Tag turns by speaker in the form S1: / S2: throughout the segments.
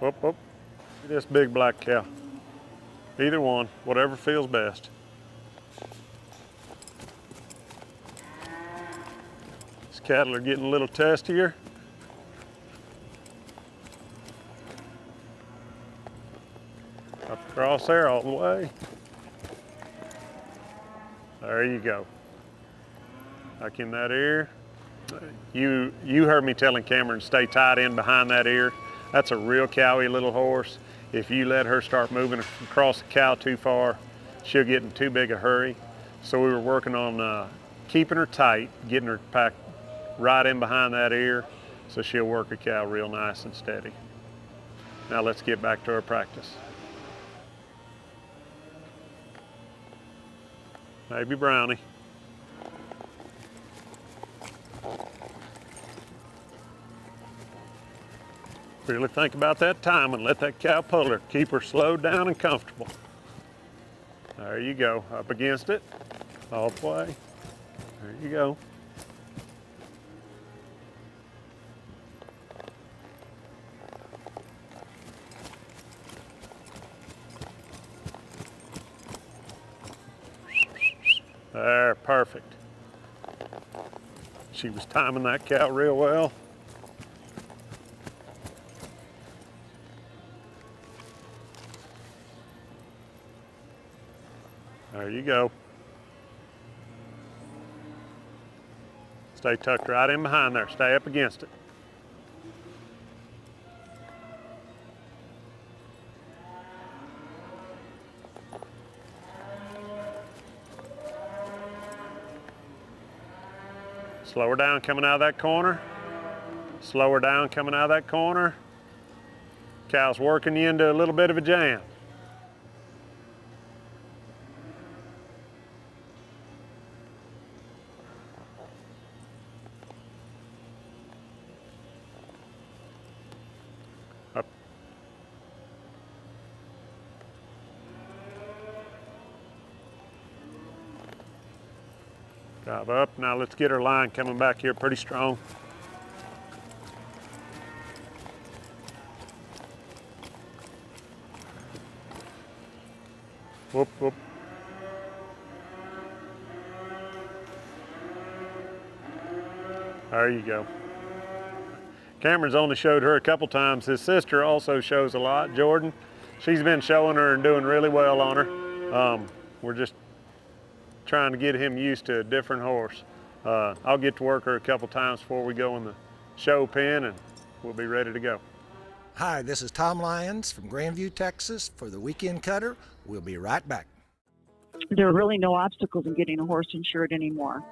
S1: Whoop, whoop. This big black cow. Either one, whatever feels best. These cattle are getting a little testier. Up across there all the way. There you go. Back in that ear. You heard me telling Cameron stay tied in behind that ear. That's a real cowy little horse. If you let her start moving across the cow too far, she'll get in too big a hurry. So we were working on keeping her tight, getting her packed right in behind that ear so she'll work a cow real nice and steady. Now let's get back to our practice. Maybe Brownie. Really think about that time and let that cow pull her. Keep her slowed down and comfortable. There you go, up against it, all the way. There you go. There, perfect. She was timing that cow real well. There you go. Stay tucked right in behind there. Stay up against it. Slow her down coming out of that corner. Slow her down coming out of that corner. Cow's working you into a little bit of a jam. Up. Drive up. Now let's get her line coming back here pretty strong. Whoop, whoop. There you go. Cameron's only showed her a couple times. His sister also shows a lot, Jordan. She's been showing her and doing really well on her. We're just trying to get him used to a different horse. I'll get to work her a couple times before we go in the show pen and we'll be ready to go.
S2: Hi, this is Tom Lyons from Grandview, Texas for the Weekend Cutter. We'll be right back.
S3: There are really no obstacles in getting a horse insured anymore.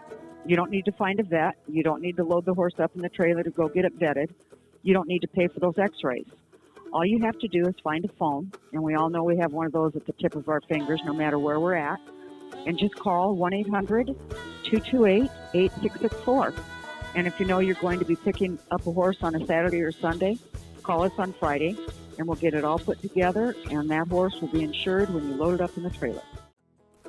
S3: You don't need to find a vet. You don't need to load the horse up in the trailer to go get it vetted. You don't need to pay for those x-rays. All you have to do is find a phone, and we all know we have one of those at the tip of our fingers no matter where we're at, and just call 1-800-228-8664. And if you know you're going to be picking up a horse on a Saturday or Sunday, call us on Friday, and we'll get it all put together, and that horse will be insured when you load it up in the trailer.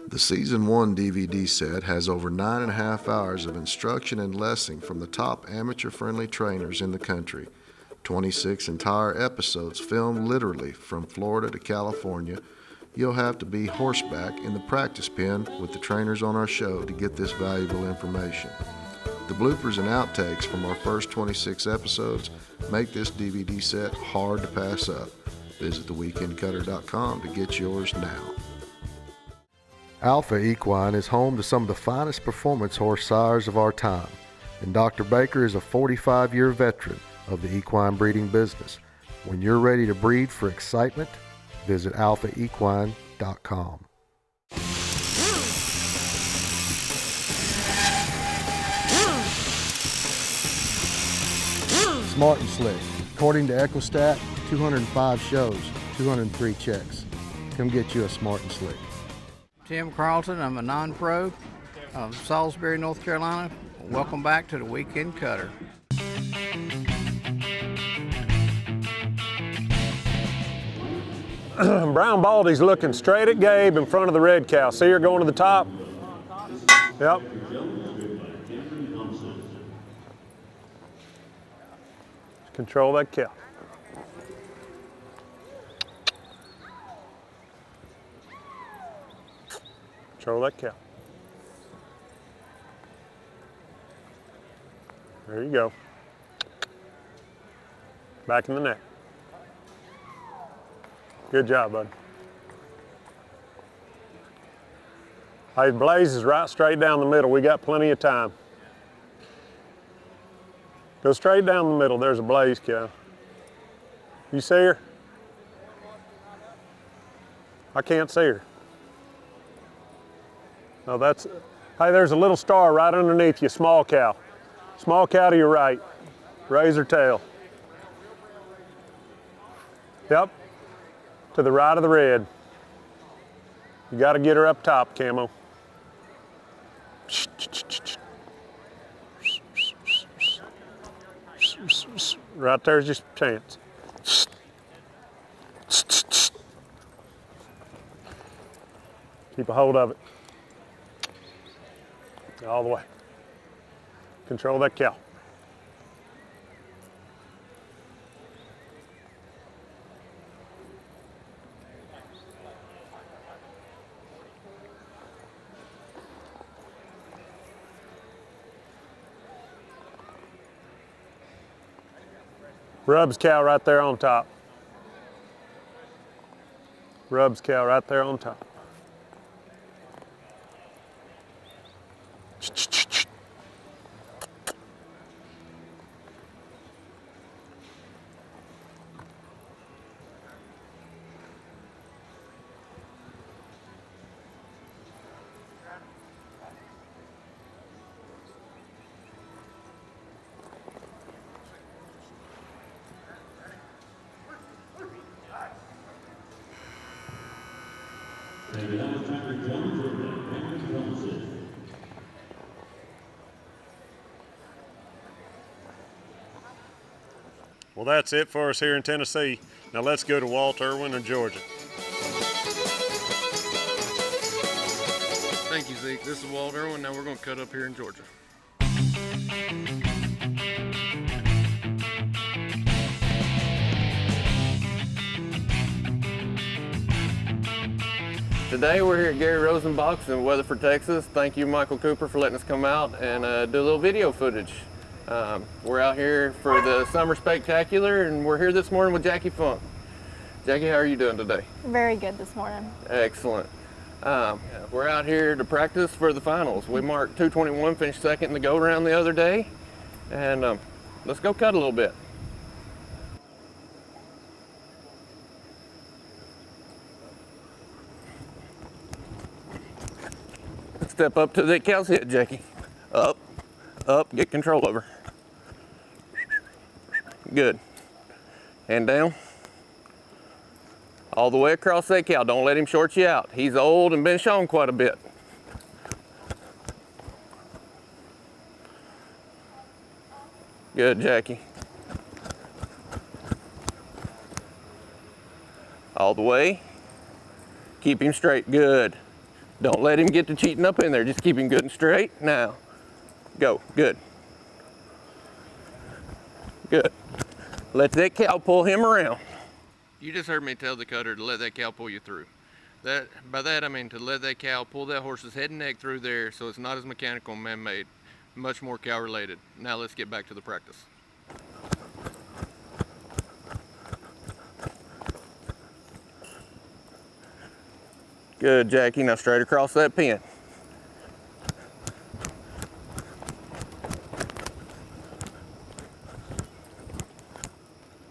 S4: The Season 1 DVD set has over 9.5 hours of instruction and lessons from the top amateur-friendly trainers in the country. 26 entire episodes filmed literally from Florida to California. You'll have to be horseback in the practice pen with the trainers on our show to get this valuable information. The bloopers and outtakes from our first 26 episodes make this DVD set hard to pass up. Visit theweekendcutter.com to get yours now. Alpha Equine is home to some of the finest performance horse sires of our time, and Dr. Baker is a 45-year veteran of the equine breeding business. When you're ready to breed for excitement, visit alphaequine.com. Smart and Slick. According to Ecostat, 205 shows, 203 checks. Come get you a Smart and Slick.
S5: Tim Carlton, I'm a non-pro of Salisbury, North Carolina. Welcome back to the Weekend Cutter.
S1: Brown Baldy's looking straight at Gabe in front of the red cow. See her going to the top? Yep. Control that cow. Control that cow. There you go. Back in the neck. Good job, bud. Hey, Blaze is right straight down the middle. We got plenty of time. Go straight down the middle. There's a Blaze cow. You see her? I can't see her. No, that's, hey, there's a little star right underneath you, small cow. Small cow to your right. Raise her tail. Yep, to the right of the red. You gotta get her up top, Camo. Right there's your chance. Keep a hold of it. All the way. Control that cow. Rub's cow right there on top. Rub's cow right there on top. Well, that's it for us here in Tennessee. Now let's go to Walt Irwin in Georgia.
S6: Thank you, Zeke. This is Walt Irwin. Now we're going to cut up here in Georgia. Today we're here at Gary Rosenbach's in Weatherford, Texas. Thank you, Michael Cooper, for letting us come out and do a little video footage. We're out here for the Summer Spectacular, and we're here this morning with Jackie Funk. Jackie, how are you doing today?
S7: Very good this morning.
S6: Excellent. We're out here to practice for the finals. We marked 2:21, finished second in the go-around the other day, and let's go cut a little bit. Step up to that cow's head, Jackie. Up, up, get control of her. Good. Hand down. All the way across that cow. Don't let him short you out. He's old and been shown quite a bit. Good, Jackie. All the way. Keep him straight. Good. Don't let him get to cheating up in there. Just keep him good and straight. Now, go. Good. Good. Let that cow pull him around. You just heard me tell the cutter to let that cow pull you through. By that I mean to let that cow pull that horse's head and neck through there so it's not as mechanical and man-made, much more cow related. Now let's get back to the practice. Good, Jackie. Now straight across that pen.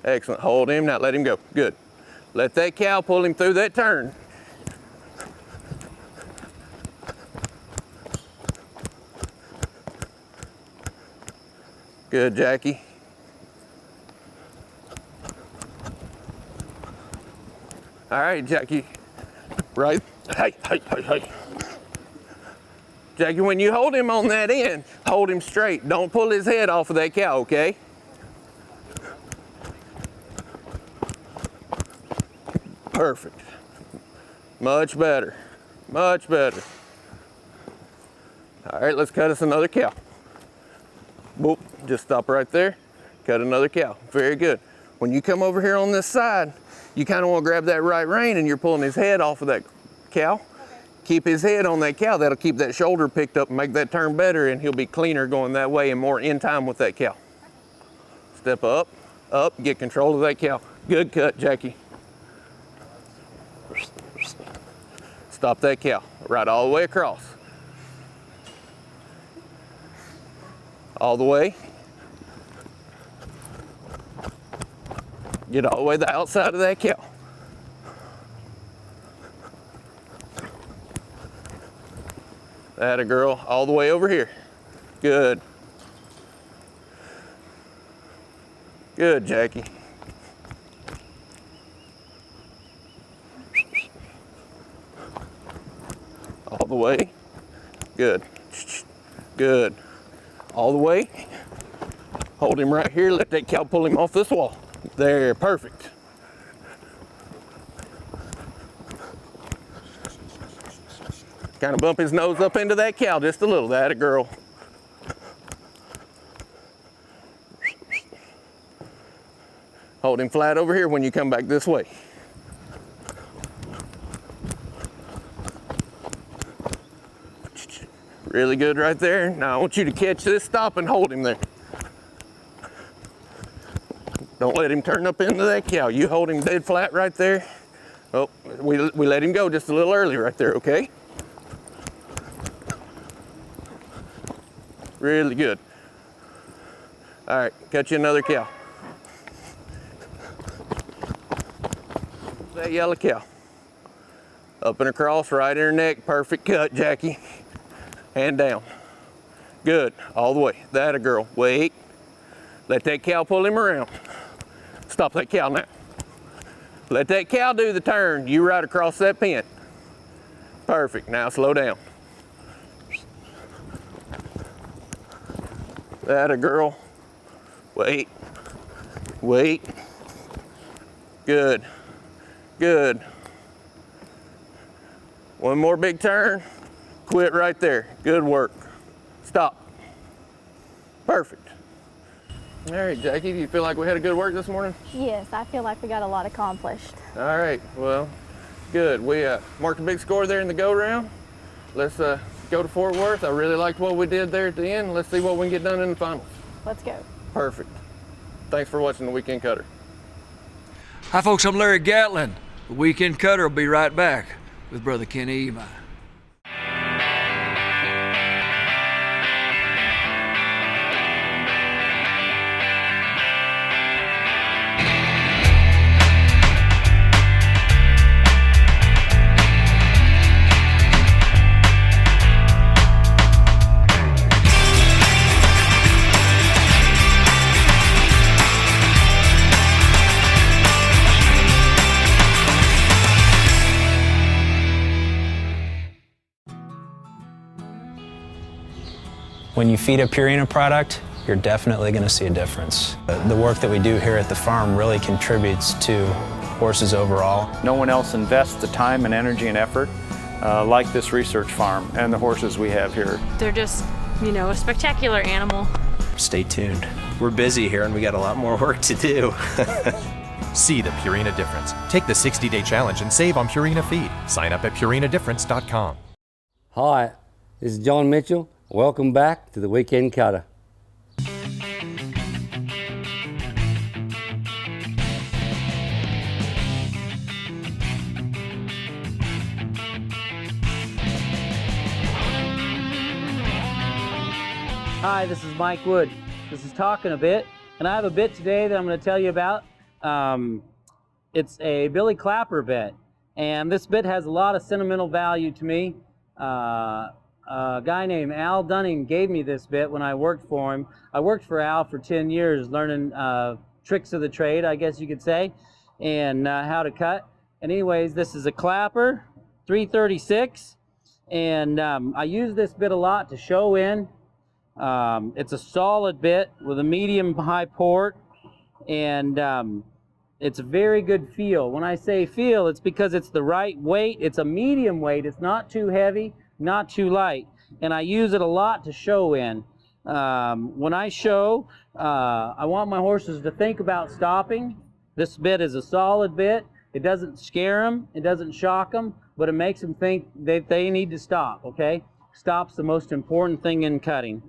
S6: Excellent. Hold him, now let him go. Good. Let that cow pull him through that turn. Good, Jackie. All right, Jackie. Right. Hey. Jackie, when you hold him on that end, hold him straight. Don't pull his head off of that cow, okay? Perfect. Much better. Much better. All right, let's cut us another cow. Boop, just stop right there. Cut another cow. Very good. When you come over here on this side, you kind of want to grab that right rein and you're pulling his head off of that cow. keep his head on that cow. That'll keep that shoulder picked up and make that turn better, and he'll be cleaner going that way and more in time with that cow. Step up, get control of that cow. Good cut, Jackie. Stop that cow, right all the way across. All the way. Get all the way to the outside of that cow. That a girl, all the way over here. Good. Good, Jackie. All the way. Good. Good. All the way. Hold him right here. Let that cow pull him off this wall. There, perfect. Kind of bump his nose up into that cow just a little. That a girl. Hold him flat over here when you come back this way. Really good right there. Now I want you to catch this, stop and hold him there. Don't let him turn up into that cow. You hold him dead flat right there. Oh, we let him go just a little early right there, okay? Really good. All right, cut you another cow. That yellow cow. Up and across, right in her neck. Perfect cut, Jackie. Hand down. Good, all the way. That a girl. Wait. Let that cow pull him around. Stop that cow now. Let that cow do the turn. You right across that pen. Perfect, now slow down. That a girl. Wait. Wait. Good. Good. One more big turn. Quit right there. Good work. Stop. Perfect. All right, Jackie, do you feel like we had a good work this morning?
S7: Yes, I feel like we got a lot accomplished.
S6: All right, well, good. We marked a big score there in the go round. Let's go to Fort Worth. I really liked what we did there at the end. Let's see what we can get done in the finals.
S7: Let's go.
S6: Perfect. Thanks for watching the Weekend Cutter.
S8: Hi, folks. I'm Larry Gatlin. The Weekend Cutter will be right back with Brother Kenny Eva.
S9: When you feed a Purina product, you're definitely going to see a difference. The work that we do here at the farm really contributes to horses overall.
S10: No one else invests the time and energy and effort like this research farm and the horses we have here.
S11: They're just, you know, a spectacular animal.
S9: Stay tuned. We're busy here and we got a lot more work to do.
S12: See the Purina difference. Take the 60-day challenge and save on Purina feed. Sign up at purinadifference.com.
S13: Hi, this is John Mitchell. Welcome back to the Weekend Cutter.
S14: Hi, this is Mike Wood. This is Talking a Bit, and I have a bit today that I'm going to tell you about. It's a Billy Clapper bit, and this bit has a lot of sentimental value to me. A guy named Al Dunning gave me this bit when I worked for him. I worked for Al for 10 years learning tricks of the trade, I guess you could say, and how to cut. And anyways, this is a Clapper 336, and I use this bit a lot to show in. It's a solid bit with a medium high port, and it's a very good feel. When I say feel, it's because it's the right weight. It's a medium weight. It's not too heavy, not too light, and I use it a lot to show in. When I show, I want my horses to think about stopping. This bit is a solid bit. It doesn't scare them. It doesn't shock them. but it makes them think that they need to stop, okay? Stop's the most important thing in cutting.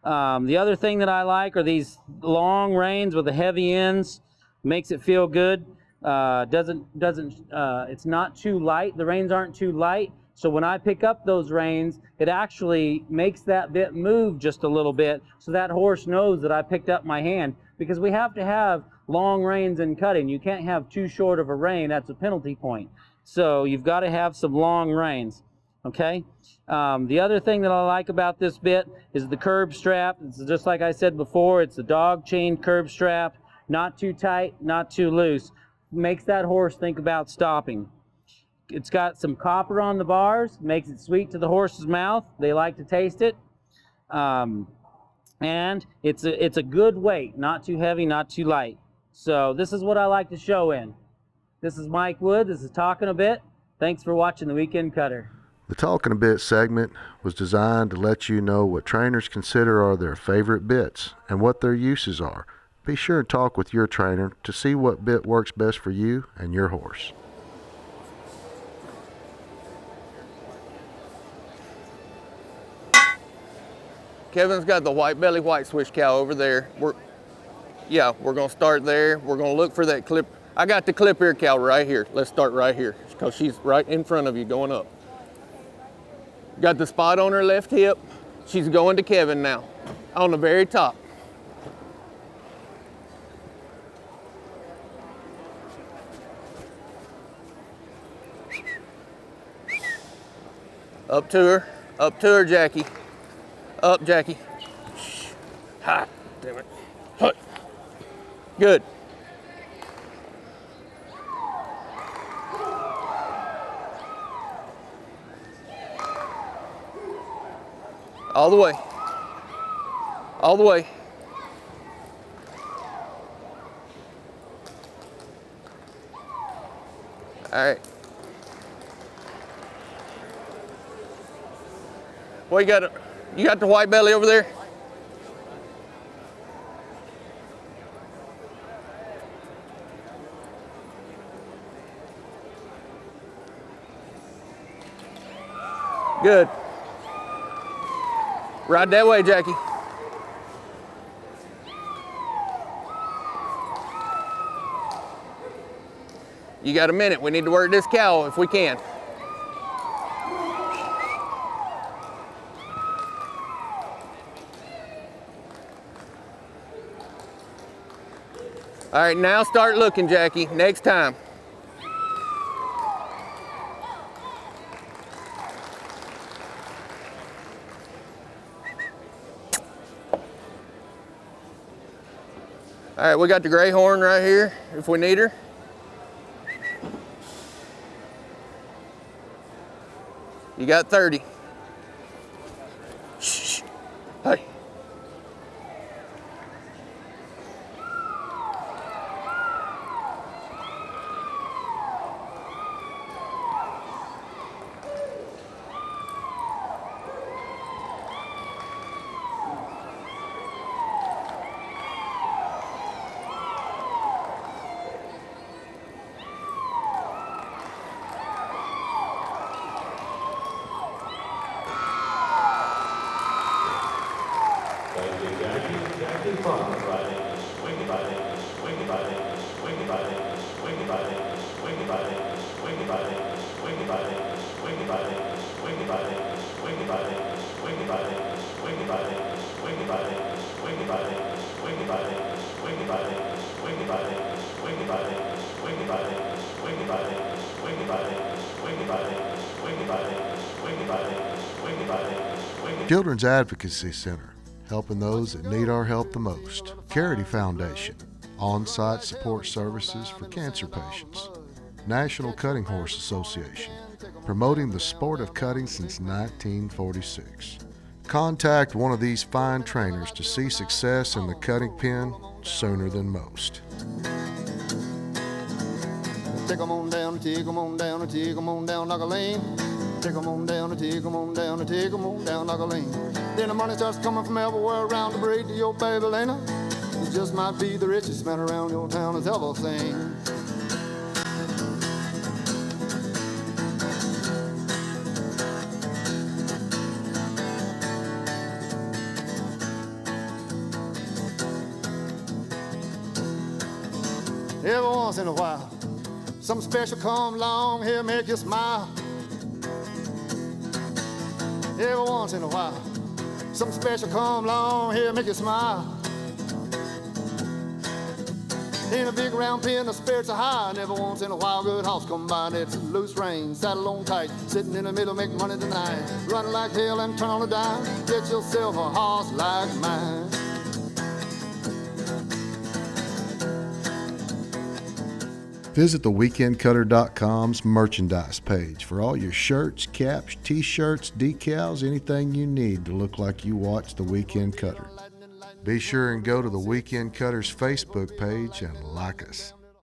S14: The other thing that I like are these long reins with the heavy ends. Makes it feel good. It's not too light. The reins aren't too light. So when I pick up those reins, it actually makes that bit move just a little bit so that horse knows that I picked up my hand, because we have to have long reins in cutting. You can't have too short of a rein. That's a penalty point. So you've got to have some long reins, okay? The other thing that I like about this bit is the curb strap. It's just like I said before, it's a dog chain curb strap, not too tight, not too loose. Makes that horse think about stopping. It's got some copper on the bars, makes it sweet to the horse's mouth. They like to taste it. And it's a good weight, not too heavy, not too light. So this is what I like to show in. This is Mike Wood. This is Talking a Bit. Thanks for watching The Weekend Cutter.
S4: The Talking a Bit segment was designed to let you know what trainers consider are their favorite bits and what their uses are. Be sure to talk with your trainer to see what bit works best for you and your horse.
S6: Kevin's got the white belly, white Swiss cow over there. We're gonna start there. We're gonna look for that clip. I got the clip ear cow right here. Let's start right here, because she's right in front of you going up. Got the spot on her left hip. She's going to Kevin now, on the very top. Up to her, Jackie. Up, Jackie. Ha, damn it. Hut. Good. All the way. All the way. All right. What you got the white belly over there? Good. Ride that way, Jackie. You got a minute. We need to work this cow if we can. All right, now start looking, Jackie. Next time. All right, we got the gray horn right here if we need her. You got 30. Shh. Hey.
S4: Children's Advocacy Center, helping those that need our help the most. Charity Foundation, on-site support services for cancer patients. National Cutting Horse Association, promoting the sport of cutting since 1946. Contact one of these fine trainers to see success in the cutting pen sooner than most.
S15: Take 'em on down, take 'em on down, take 'em on down like a lane. Take 'em on down, take 'em on down, take 'em on down like a lane. Then the money starts coming from everywhere around the braid to your baby Lena. It just might be the richest man around your town is ever seen. Every once in a while, something special come along here, make you smile. Every once in a while, something special come along here, make you smile. In a big round pen, the spirits are high, and every once in a while, good horse come by. It's a loose rein, saddle on tight, sitting in the middle, make money tonight. Running like hell and turn on a dime, get yourself a horse like mine.
S4: Visit theweekendcutter.com's merchandise page for all your shirts, caps, t-shirts, decals, anything you need to look like you watch The Weekend Cutter. Be sure and go to The Weekend Cutter's Facebook page and like us.